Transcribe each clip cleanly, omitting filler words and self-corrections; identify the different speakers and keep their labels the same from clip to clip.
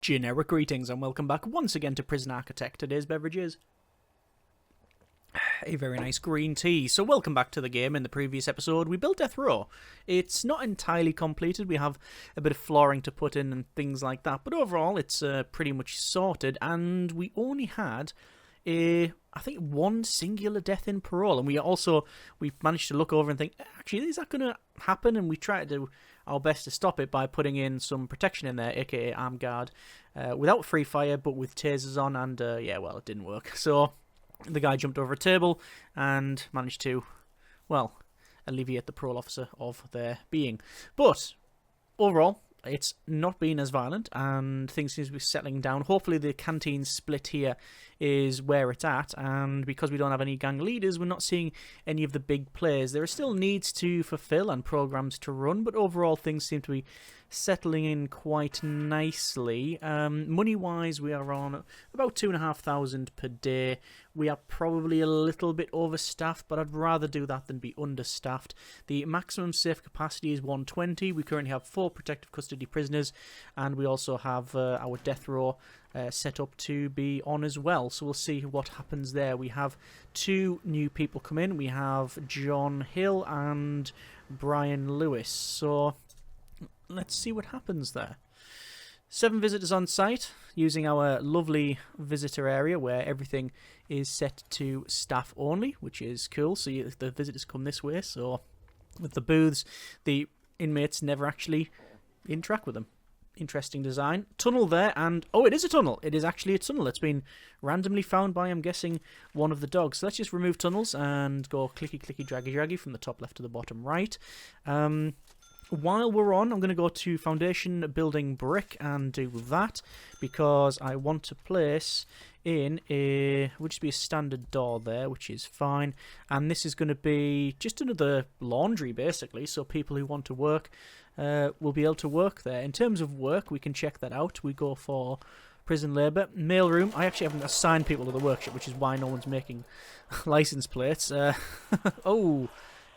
Speaker 1: Generic greetings and welcome back once again to Prison Architect. Today's beverage is a very nice green tea. So welcome back to the game. In the previous episode we built Death Row. It's not entirely completed, we have a bit of flooring to put in and things like that, but overall it's pretty much sorted, and we only had I think one singular death in parole, and we managed to look over and think, actually, is that going to happen? And we tried to do our best to stop it by putting in some protection in there, aka arm guard, without free fire but with tasers on, and yeah, well, it didn't work. So the guy jumped over a table and managed to, well, alleviate the parole officer of their being. But overall, it's not been as violent and things seem to be settling down. Hopefully the canteen split here is where it's at, and because we don't have any gang leaders, we're not seeing any of the big players. There are still needs to fulfill and programs to run, but overall things seem to be settling in quite nicely. Money-wise, we are on about 2,500 per day. We are probably a little bit overstaffed, but I'd rather do that than be understaffed. The maximum safe capacity is 120. We currently have 4 protective custody prisoners, and we also have our death row set up to be on as well. So we'll see what happens there. We have 2 new people come in. We have John Hill and Brian Lewis. So let's see what happens there. 7 visitors on site using our lovely visitor area where everything is set to staff only, which is cool. So the visitors come this way. So with the booths, the inmates never actually interact with them. Interesting design. Tunnel there, and oh, it is a tunnel. It is actually a tunnel. It's been randomly found by, I'm guessing, one of the dogs. So let's just remove tunnels and go clicky clicky draggy draggy from the top left to the bottom right. While we're on, I'm going to go to foundation building brick and do that, because I want to place in would just be a standard door there, which is fine, and this is going to be just another laundry basically, so people who want to work will be able to work there. In terms of work, we can check that out. We go for prison labour. Mailroom, I actually haven't assigned people to the workshop, which is why no one's making license plates. Oh,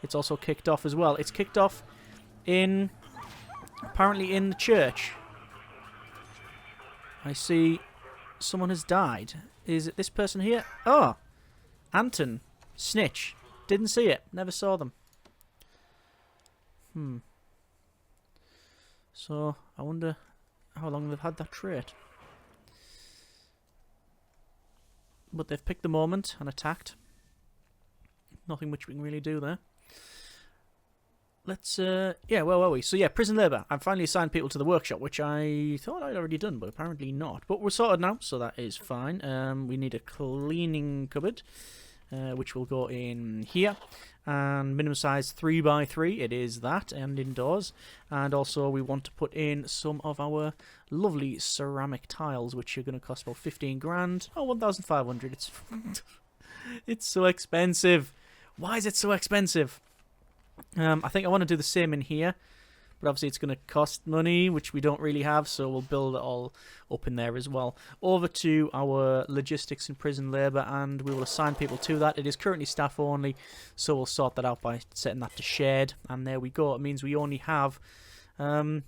Speaker 1: it's also kicked off as well. It's kicked off apparently in the church. I see someone has died. Is it this person here? Oh, Anton. Snitch. Didn't see it. Never saw them. So, I wonder how long they've had that trait. But they've picked the moment and attacked. Nothing much we can really do there. Let's, yeah, where were we? So yeah, prison labour. I've finally assigned people to the workshop, which I thought I'd already done, but apparently not. But we're sorted now, so that is fine. We need a cleaning cupboard, which will go in here. And minimum size 3x3, it is that, and indoors. And also we want to put in some of our lovely ceramic tiles, which are going to cost about 15 grand. Oh, 1,500. It's so expensive. Why is it so expensive? I think I want to do the same in here, but obviously it's going to cost money, which we don't really have, so we'll build it all up in there as well. Over to our logistics and prison labour, and we will assign people to that. It is currently staff only, so we'll sort that out by setting that to shared, and there we go. It means we only have 1,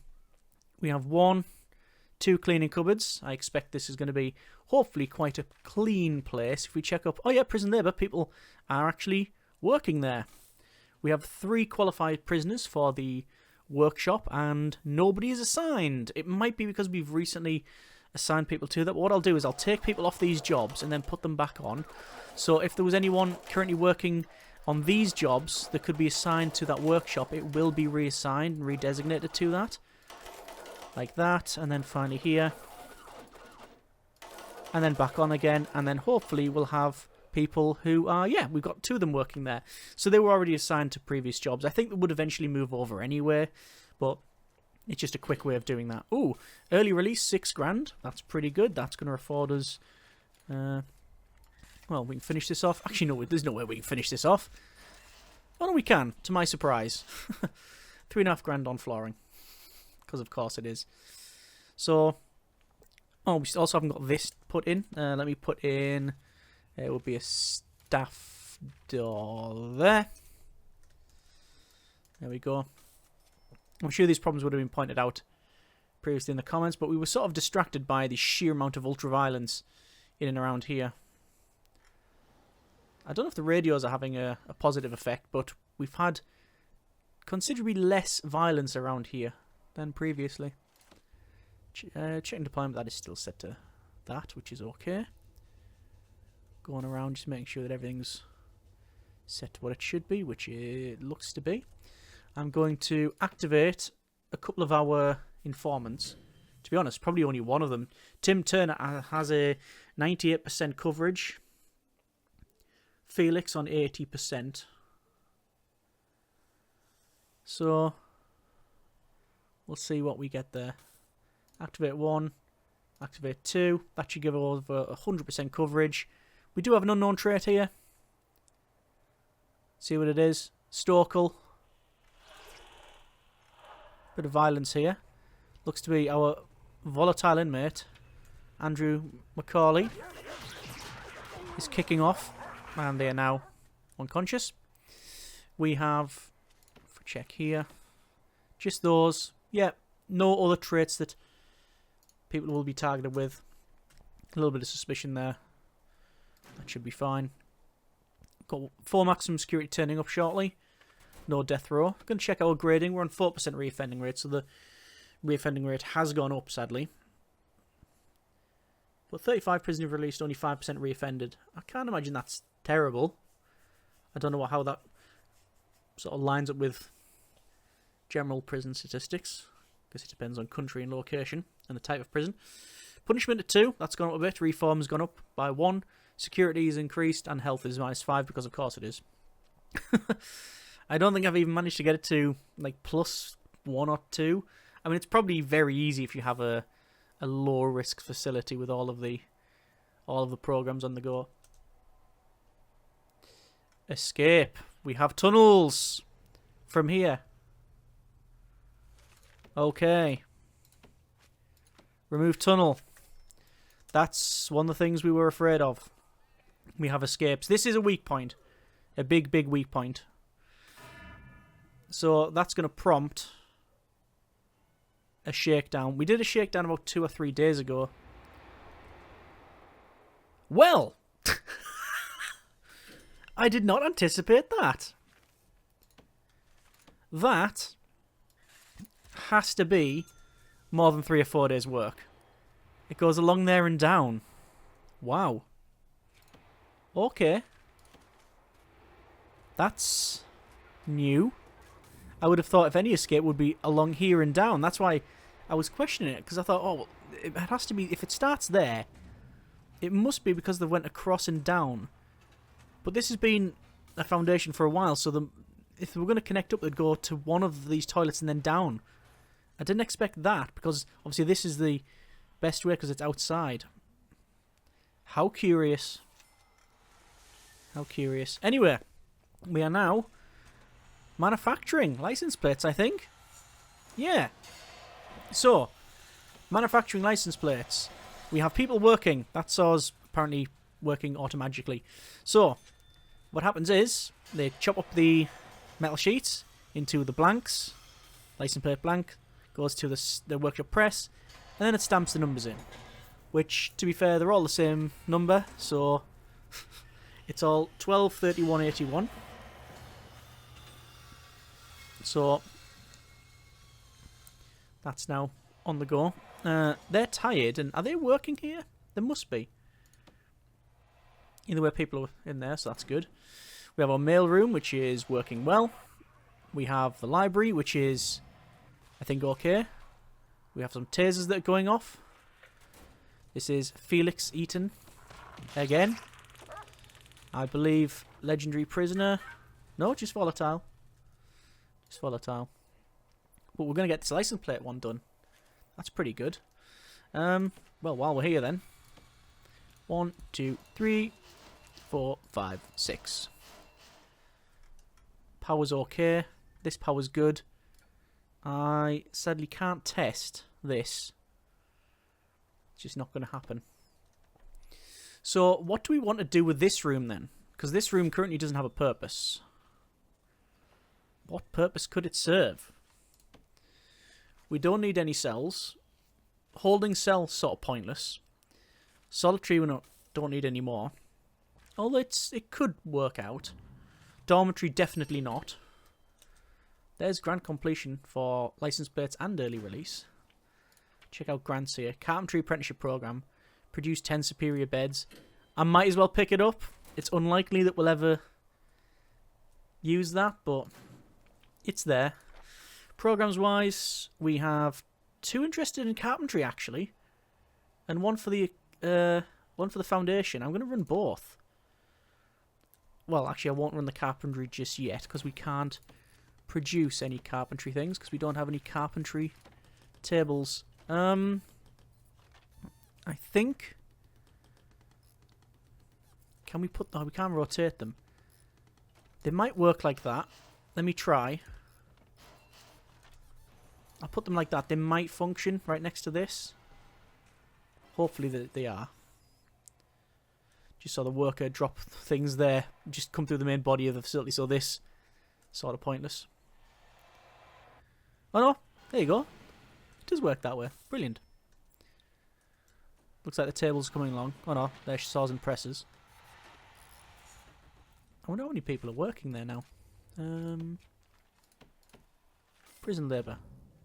Speaker 1: 2 cleaning cupboards. I expect this is going to be hopefully quite a clean place. If we check up, oh yeah, prison labour, people are actually working there. We have 3 qualified prisoners for the workshop, and nobody is assigned. It might be because we've recently assigned people to that, but what I'll do is I'll take people off these jobs and then put them back on. So if there was anyone currently working on these jobs that could be assigned to that workshop, it will be reassigned and redesignated to that. Like that, and then finally here. And then back on again, and then hopefully we'll have people who are, yeah, we've got 2 of them working there. So they were already assigned to previous jobs. I think they would eventually move over anyway, but it's just a quick way of doing that. Ooh, early release, 6 grand. That's pretty good. That's going to afford us, well, we can finish this off. Actually, no, there's no way we can finish this off. Oh, no, we can, to my surprise. 3.5 grand on flooring, because of course it is. So, oh, we also haven't got this put in. Let me put in... It will be a staff door there. There we go. I'm sure these problems would have been pointed out previously in the comments, but we were sort of distracted by the sheer amount of ultra-violence in and around here. I don't know if the radios are having a positive effect, but we've had considerably less violence around here than previously. Checking deployment, that is still set to that, which is okay. Going around, just making sure that everything's set to what it should be, which it looks to be. I'm going to activate a couple of our informants. To be honest, probably only one of them. Tim Turner has a 98% coverage. Felix on 80%. So, we'll see what we get there. Activate 1, activate 2. That should give over 100% coverage. We do have an unknown trait here. See what it is. Stokel. Bit of violence here. Looks to be our volatile inmate, Andrew Macaulay, is kicking off, and they are now unconscious. We have, for check here, just those. Yeah, no other traits that people will be targeted with. A little bit of suspicion there. That should be fine. Got 4 maximum security turning up shortly. No death row. Going to check our grading. We're on 4% reoffending rate, so the reoffending rate has gone up, sadly. But 35 prisoners released, only 5% reoffended. I can't imagine that's terrible. I don't know how that sort of lines up with general prison statistics. Because it depends on country and location and the type of prison. Punishment at 2, that's gone up a bit. Reform's gone up by 1. Security is increased, and health is -5, because of course it is. I don't think I've even managed to get it to like +1 or 2. I mean, it's probably very easy if you have a low risk facility with all of the programs on the go. Escape. We have tunnels from here. Okay. Remove tunnel. That's one of the things we were afraid of. We have escapes. This is a weak point. A big, big weak point. So that's going to prompt a shakedown. We did a shakedown about 2 or 3 days ago. Well! I did not anticipate that. That has to be more than 3 or 4 days' work. It goes along there and down. Wow. Okay. That's new. I would have thought if any escape would be along here and down. That's why I was questioning it, because I thought, oh, well, it has to be, if it starts there, it must be because they went across and down. But this has been a foundation for a while, so if they were going to connect up, they'd go to one of these toilets and then down. I didn't expect that, because obviously this is the best way because it's outside. How curious. How curious. Anyway, we are now manufacturing license plates, I think. Yeah. So, manufacturing license plates. We have people working. That saw's apparently working automagically. So, what happens is they chop up the metal sheets into the blanks. License plate blank goes to the workshop press, and then it stamps the numbers in. Which, to be fair, they're all the same number, so it's all 123181. So that's now on the go. They're tired, and are they working here? They must be. Either way, people are in there, so that's good. We have our mail room, which is working well. We have the library, which is, I think, okay. We have some tasers that are going off. This is Felix Eaton again. I believe legendary prisoner. No, just volatile. Just volatile. But we're going to get this license plate one done. That's pretty good. Well, while we're here then. 1, 2, 3, 4, 5, 6. Power's okay. This power's good. I sadly can't test this. It's just not going to happen. So, what do we want to do with this room then? Because this room currently doesn't have a purpose. What purpose could it serve? We don't need any cells. holding cell, sort of pointless. Solitary, we don't need any more. Although it could work out. Dormitory, definitely not. There's grant completion for license plates and early release. Check out grants here. Carpentry apprenticeship program. Produce 10 superior beds. I might as well pick it up. It's unlikely that we'll ever use that, but it's there. Programs wise, we have 2 interested in carpentry actually, and one for the foundation. I'm going to run both. Well, actually, I won't run the carpentry just yet because we can't produce any carpentry things because we don't have any carpentry tables. I think. Can we put? Oh, we can't rotate them. They might work like that. Let me try. I'll put them like that. They might function right next to this. Hopefully they are. Just saw the worker drop things there. Just come through the main body of the facility. So this sort of pointless. Oh no. There you go. It does work that way. Brilliant. Looks like the table's coming along. Oh no. There's saws and presses. I wonder how many people are working there now. Prison labour.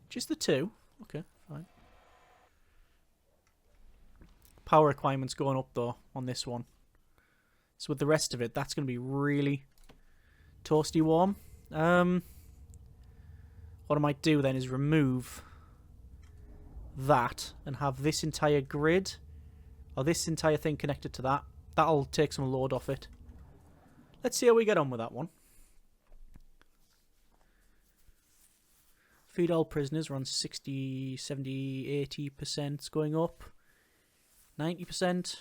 Speaker 1: Just the 2. Okay, fine. Power requirements going up though on this one. So with the rest of it, that's going to be really toasty warm. What I might do then is remove that and have this entire grid or this entire thing connected to that. That'll take some load off it. Let's see how we get on with that one. Feed all prisoners. We're on 60, 70, 80%. It's going up. 90%.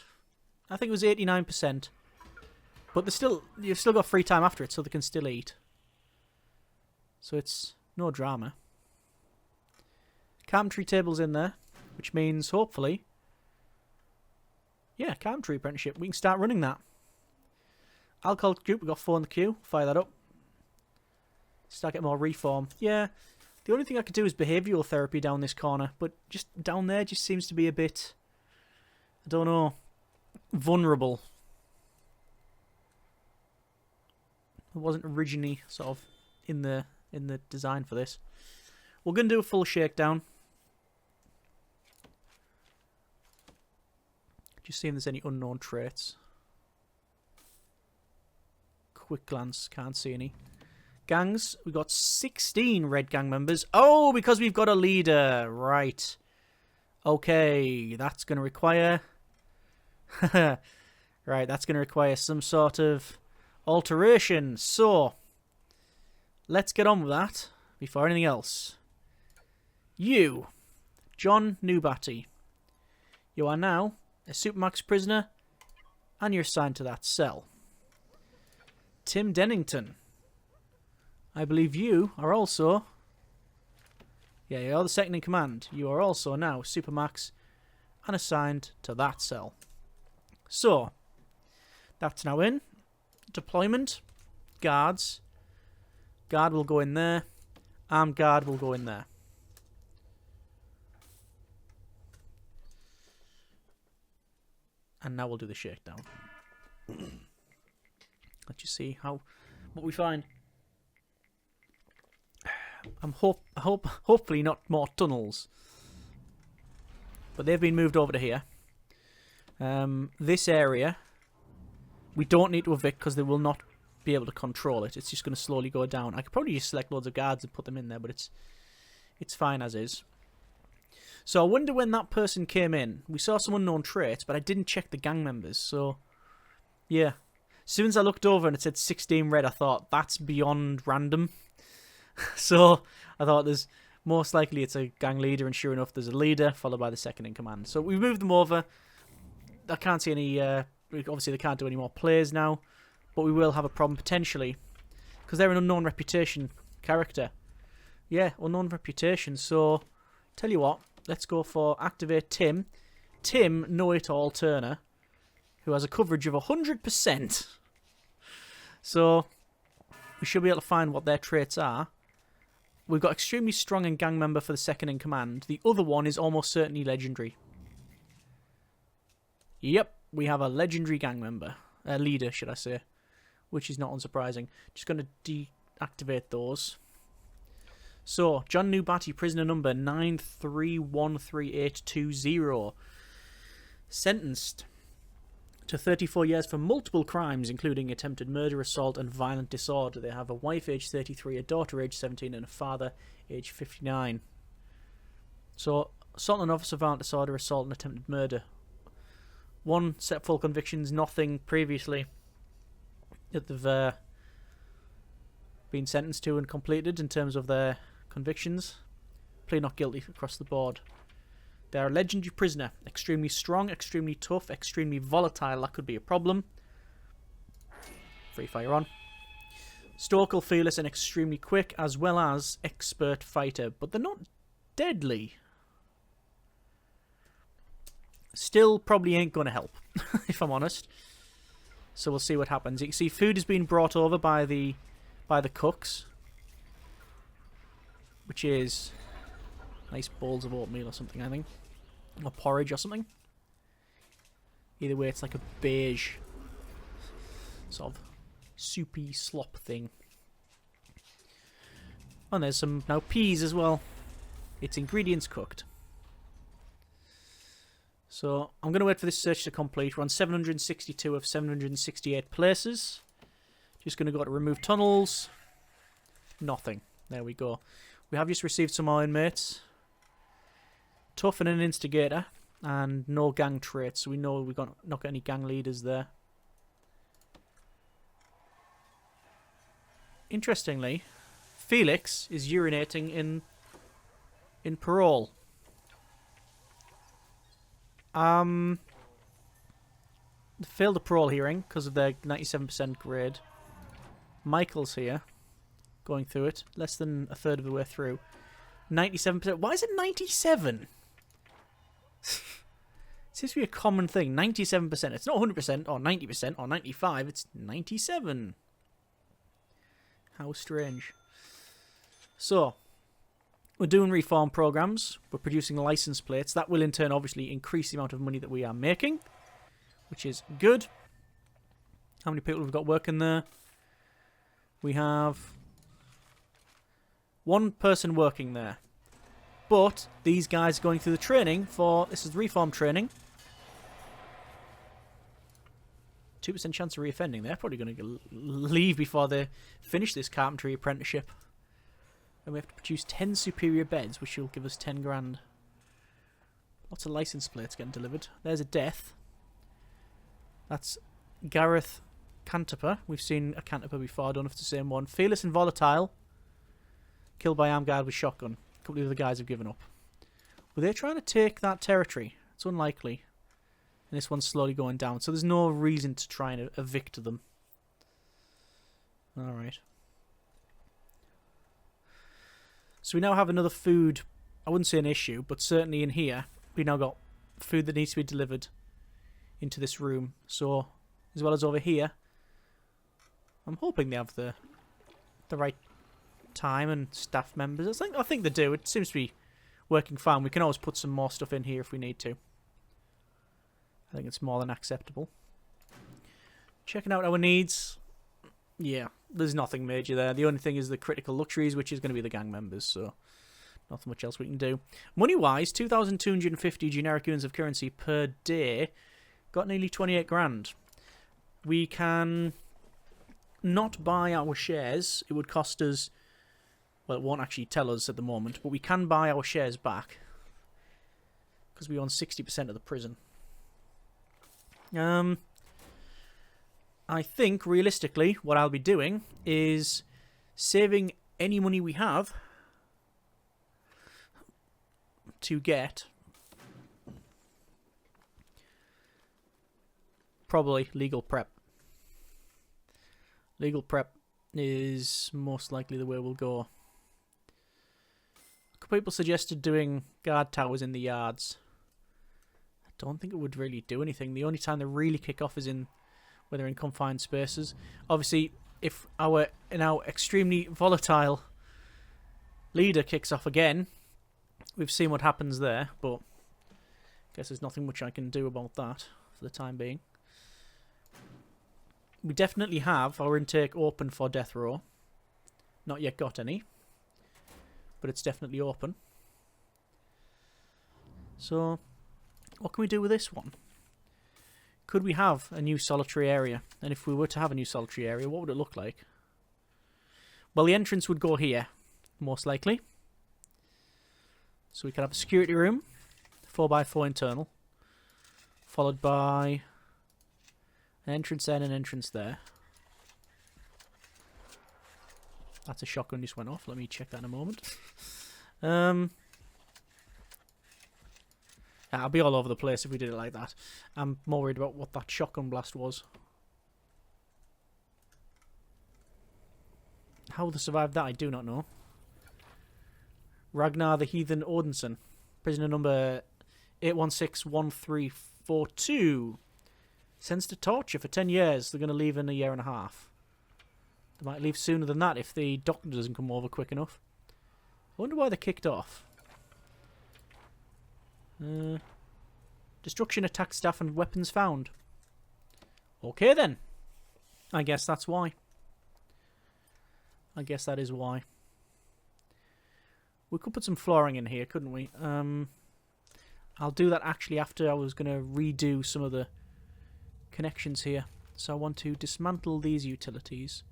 Speaker 1: I think it was 89%. But you've still got free time after it, so they can still eat. So it's no drama. Carpentry table's in there, which means hopefully, yeah, carpentry apprenticeship. We can start running that. Alcohol group, we've got 4 in the queue. Fire that up. Start getting more reform. Yeah, the only thing I could do is behavioural therapy down this corner, but just down there just seems to be a bit, I don't know, vulnerable. It wasn't originally sort of in the design for this. We're going to do a full shakedown. Just seeing if there's any unknown traits. Quick glance, can't see any. Gangs, we've got 16 red gang members. Oh, because we've got a leader. Right. Okay, that's going to require... right, that's going to require some sort of alteration. So, let's get on with that before anything else. You, John Newbatty. You are now a Supermax prisoner and you're assigned to that cell. Tim Dennington. I believe you are also... Yeah, you're the second in command. You are also now Supermax and assigned to that cell. So, that's now in. Deployment. Guards. Guard will go in there. Armed guard will go in there. And now we'll do the shakedown. Let's just see what we find. Hopefully not more tunnels. But they've been moved over to here. This area, we don't need to evict because they will not be able to control it. It's just going to slowly go down. I could probably just select loads of guards and put them in there, but it's fine as is. So I wonder when that person came in. We saw some unknown traits, but I didn't check the gang members. So, yeah. As soon as I looked over and it said 16 red, I thought, that's beyond random. So, I thought there's most likely it's a gang leader, and sure enough, there's a leader, followed by the second in command. So, we've moved them over. I can't see any... obviously, they can't do any more plays now, but we will have a problem potentially, because they're an unknown reputation character. Yeah, unknown reputation. So, tell you what, let's go for activate Tim. Tim Know-It-All Turner, who has a coverage of 100%. So, we should be able to find what their traits are. we've got extremely strong and gang member for the second in command. The other one is almost certainly legendary. Yep, we have a legendary gang member. Leader, should I say. Which is not unsurprising. Just going to deactivate those. So, John Nubati, prisoner number 9313820. Sentenced to 34 years for multiple crimes, including attempted murder, assault, and violent disorder. They have a wife, age 33, a daughter, age 17, and a father, age 59. So, assault and officer, violent disorder, assault, and attempted murder. One set full convictions, nothing previously that they've been sentenced to and completed in terms of their convictions. Plea not guilty across the board. They're a legendary prisoner. Extremely strong, extremely tough, extremely volatile. That could be a problem. Free fire on. Stoical, fearless, and extremely quick, as well as expert fighter. But they're not deadly. Still probably ain't going to help, if I'm honest. So we'll see what happens. You can see food is being brought over by the cooks. Which is nice bowls of oatmeal or something, I think. Or porridge or something. Either way, it's like a beige sort of soupy slop thing. And there's some now peas as well. It's ingredients cooked. So I'm going to wait for this search to complete. We're on 762 of 768 places. Just going to go to remove tunnels. Nothing. There we go. We have just received some more inmates. Tough and an instigator. And no gang traits. So we know we've not got any gang leaders there. Interestingly, Felix is urinating in parole. Failed the parole hearing because of their 97% grade. Michael's here. Going through it. Less than a third of the way through. 97%. Why is it 97? It seems to be a common thing. 97%. It's not 100% or 90% or 95. It's 97. How strange. So, we're doing reform programs. We're producing license plates. That will in turn obviously increase the amount of money that we are making, which is good. How many people have we got working there? We have one person working there. But these guys are going through the training for... This is reform training. 2% chance of reoffending. They're probably going to leave before they finish this carpentry apprenticeship. And we have to produce 10 superior beds, which will give us 10 grand. Lots of license plates getting delivered. There's a death. That's Gareth Canterper. We've seen a Canterper before. I don't know if it's the same one. Fearless and volatile. Killed by armed guard with shotgun. A couple of the guys have given up. Were they trying to take that territory? It's unlikely. And this one's slowly going down. So there's no reason to try and evict them. Alright. So we now have another food, I wouldn't say an issue, but certainly in here, we now got food that needs to be delivered into this room. So, as well as over here, I'm hoping they have the right time and staff members. I think they do. It seems to be working fine. We can always put some more stuff in here if we need to. I think it's more than acceptable. Checking out our needs. Yeah, there's nothing major there. The only thing is the critical luxuries, which is going to be the gang members, so nothing much else we can do. Money-wise, 2,250 generic units of currency per day. Got nearly 28 grand. We can not buy our shares. It would cost us... Well, it won't actually tell us at the moment, but we can buy our shares back. Because we own 60% of the prison. I think, realistically, what I'll be doing is saving any money we have to get probably legal prep. Legal prep is most likely the way we'll go. A couple people suggested doing guard towers in the yards. I don't think it would really do anything. The only time they really kick off is when they're in confined spaces. Obviously, if in our extremely volatile Leader kicks off again. We've seen what happens there, but I guess there's nothing much I can do about that for the time being. We definitely have our intake open for death row. Not yet got any, but it's definitely open. So, what can we do with this one? Could we have a new solitary area? And if we were to have a new solitary area, what would it look like? Well, the entrance would go here, most likely. So we could have a security room, 4x4 internal, followed by an entrance there and an entrance there. That's a shotgun just went off. Let me check that in a moment. I'll be all over the place if we did it like that. I'm more worried about what that shotgun blast was. How they survived that, I do not know. Ragnar the Heathen Odinson. Prisoner number 8161342. Sentenced to torture for 10 years. They're going to leave in a year and a half. They might leave sooner than that if the doctor doesn't come over quick enough. I wonder why they kicked off. Destruction, attack staff and weapons found. Okay then. I guess that's why. I guess that is why. We could put some flooring in here, couldn't we? I'll do that actually after I was going to redo some of the connections here. So I want to dismantle these utilities.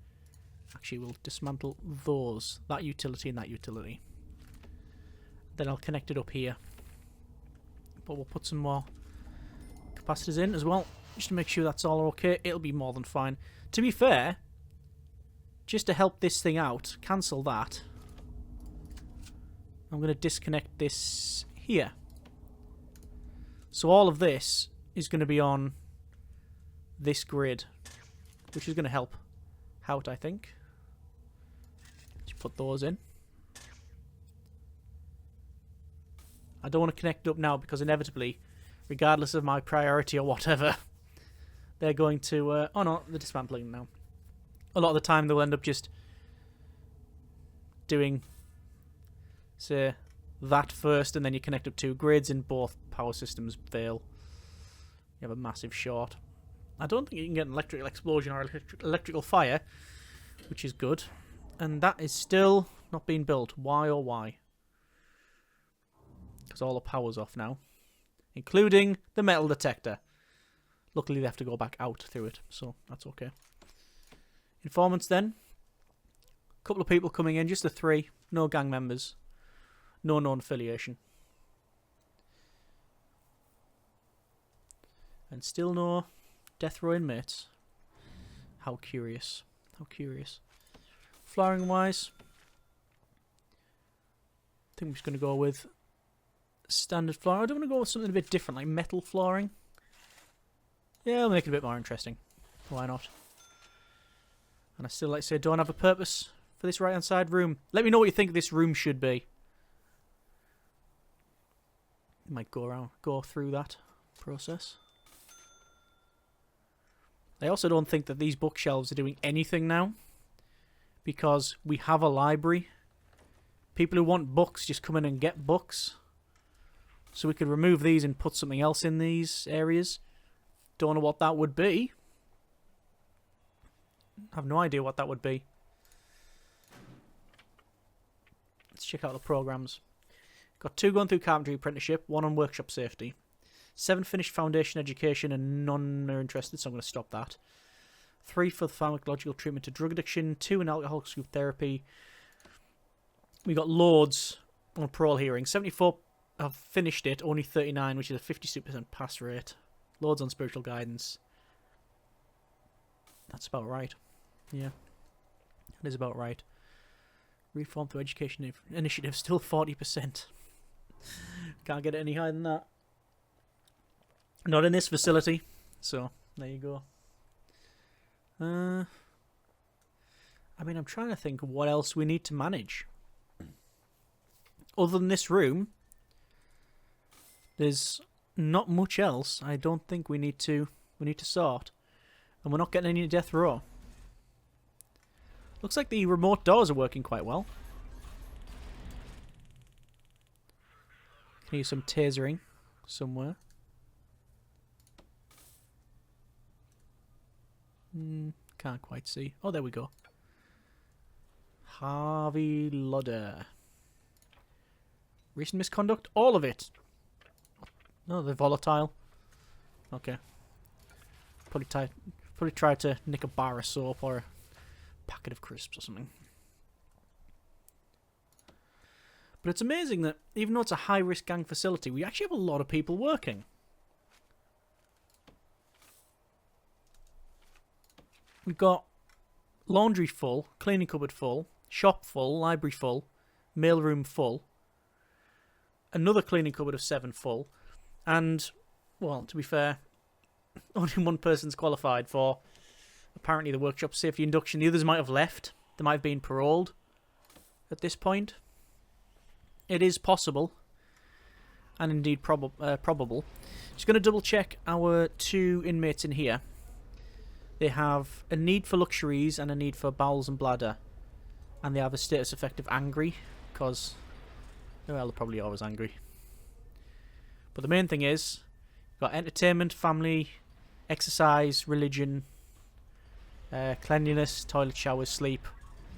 Speaker 1: Actually, we'll dismantle those. That utility and that utility. Then I'll connect it up here. But we'll put some more capacitors in as well, just to make sure that's all okay. It'll be more than fine. To be fair, just to help this thing out, cancel that. I'm going to disconnect this here. So all of this is going to be on this grid, which is going to help out, I think. Just put those in. I don't want to connect it up now because inevitably, regardless of my priority or whatever, they're going to... oh no, they're dismantling now. A lot of the time they'll end up just doing, say, that first, and then you connect up two grids and both power systems fail. You have a massive short. I don't think you can get an electrical explosion or electrical fire, which is good. And that is still not being built. Why or why? Because all the power's off now, including the metal detector. Luckily, they have to go back out through it, so that's okay. Informants then. A couple of people coming in, just the 3. No gang members. No known affiliation. And still no death row inmates. How curious. How curious. Flooring wise, I think I'm just going to go with standard flooring. I don't want to go with something a bit different, like metal flooring. Yeah, I'll make it a bit more interesting. Why not? And I still like to say, don't have a purpose for this right-hand side room. Let me know what you think this room should be. Might go through that process. I also don't think that these bookshelves are doing anything now, because we have a library. People who want books just come in and get books. So we could remove these and put something else in these areas. Don't know what that would be. I have no idea what that would be. Let's check out the programs. Got 2 going through carpentry apprenticeship, 1 on workshop safety. 7 finished foundation education and none are interested, so I'm going to stop that. 3 for pharmacological treatment to drug addiction, 2 in alcohol group therapy. We got loads on parole hearing. 74 have finished it, only 39, which is a 56% pass rate. Loads on spiritual guidance. That's about right. Yeah, that is about right. Reform through education initiative, still 40%. Can't get it any higher than that. Not in this facility. So, there you go. I mean, I'm trying to think what else we need to manage. Other than this room, there's not much else I don't think we need to sort. And we're not getting any death row. Looks like the remote doors are working quite well. Can use some tasering somewhere. Can't quite see. Oh, there we go. Harvey Lodder. Recent misconduct? All of it. No, they're volatile. Okay. Probably tried to nick a bar of soap or a packet of crisps or something. But it's amazing that even though it's a high-risk gang facility, we actually have a lot of people working. We've got laundry full, cleaning cupboard full, shop full, library full, mailroom full, another cleaning cupboard of 7 full, and, well, to be fair, only one person's qualified for apparently the workshop safety induction. The others might have left. They might have been paroled at this point. It is possible, and indeed probable. Just going to double check our 2 inmates in here. They have a need for luxuries and a need for bowels and bladder. And they have a status effect of angry, because, well, they're probably always angry. But the main thing is, you've got entertainment, family, exercise, religion, cleanliness, toilet, showers, sleep,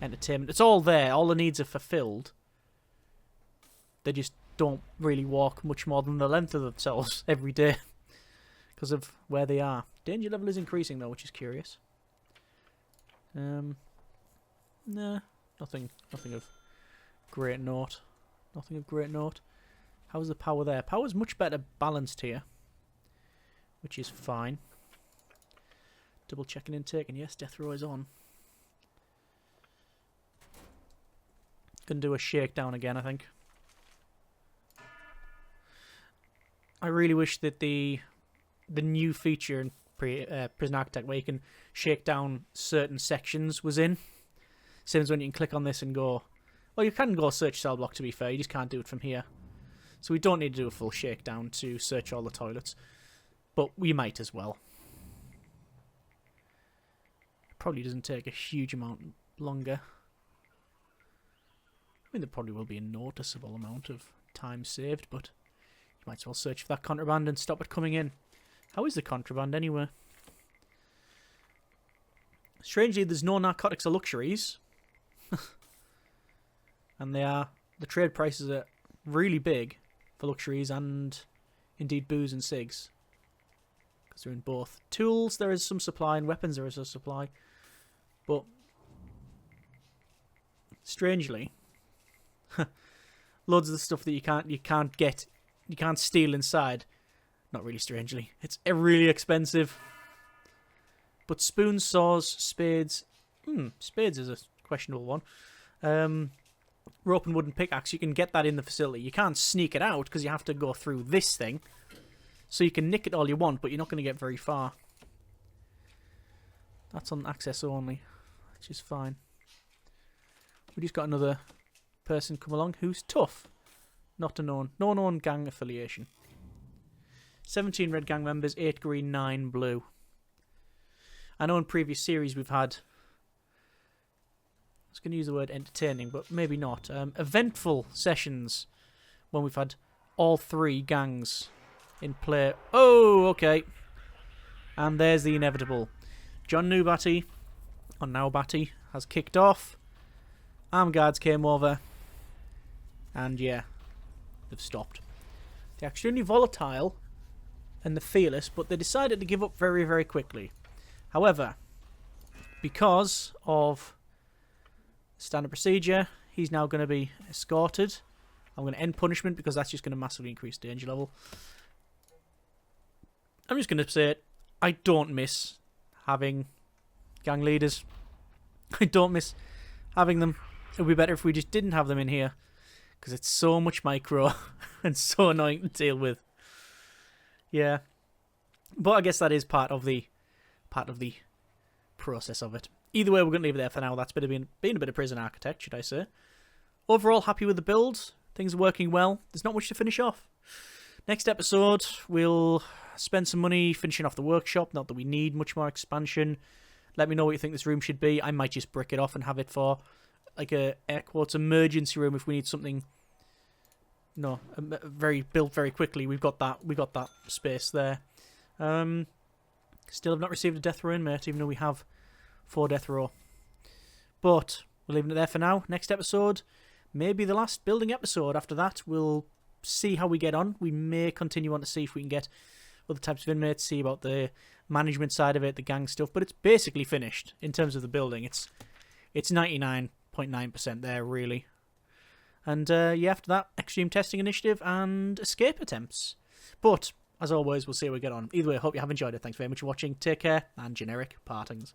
Speaker 1: entertainment. It's all there. All the needs are fulfilled. They just don't really walk much more than the length of themselves every day because of where they are. Danger level is increasing though, which is curious. Nah, nothing of great note. Nothing of great note. How's the power there? Power's much better balanced here, which is fine. Double checking intake, and yes, death row is on. Gonna do a shakedown again, I think. I really wish that the new feature in Prison Architect where you can shake down certain sections was in. Same as when you can click on this and go... Well, you can go search cell block, to be fair. You just can't do it from here. So we don't need to do a full shakedown to search all the toilets. But we might as well. Probably doesn't take a huge amount longer. I mean, there probably will be a noticeable amount of time saved, but... You might as well search for that contraband and stop it coming in. How is the contraband anyway? Strangely, there's no narcotics or luxuries. And the trade prices are really big for luxuries and indeed booze and cigs. Because they're in both. Tools, there is some supply, and weapons, there is a supply. But strangely, loads of the stuff that you can't steal inside. Not really strangely. It's really expensive. But spoons, saws, spades... spades is a questionable one. Rope and wooden pickaxe, you can get that in the facility. You can't sneak it out because you have to go through this thing. So you can nick it all you want, but you're not going to get very far. That's on access only, which is fine. We just got another person come along who's tough. Not a known. No known gang affiliation. 17 red gang members, 8 green, 9 blue. I know in previous series we've had... I was going to use the word entertaining, but maybe not. Eventful sessions when we've had all 3 gangs in play. Oh, okay. And there's the inevitable. John Newbatty, or Nowbatty, has kicked off. Armed guards came over. And yeah, they've stopped. They're extremely volatile and they're fearless, but they decided to give up very, very quickly. However, because of standard procedure, he's now going to be escorted. I'm going to end punishment because that's just going to massively increase danger level. I'm just going to say it. I don't miss having gang leaders. I don't miss having them. It would be better if we just didn't have them in here, because it's so much micro and so annoying to deal with. Yeah, but I guess that is part of the process of it. Either way, we're going to leave it there for now. That's been a bit of Prison Architect, should I say. Overall, happy with the build. Things are working well. There's not much to finish off. Next episode, we'll spend some money finishing off the workshop. Not that we need much more expansion. Let me know what you think this room should be. I might just brick it off and have it for like a air quotes emergency room if we need something No, built very quickly. We've got that space there. Still have not received a death row inmate, even though we have 4 death row. But we're leaving it there for now. Next episode, maybe the last building episode. After that, we'll see how we get on. We may continue on to see if we can get other types of inmates, see about the management side of it, the gang stuff. But it's basically finished in terms of the building. It's 99.9% there, really. And yeah, after that, extreme testing initiative and escape attempts. But as always, we'll see how we get on. Either way, I hope you have enjoyed it. Thanks very much for watching. Take care, and generic partings.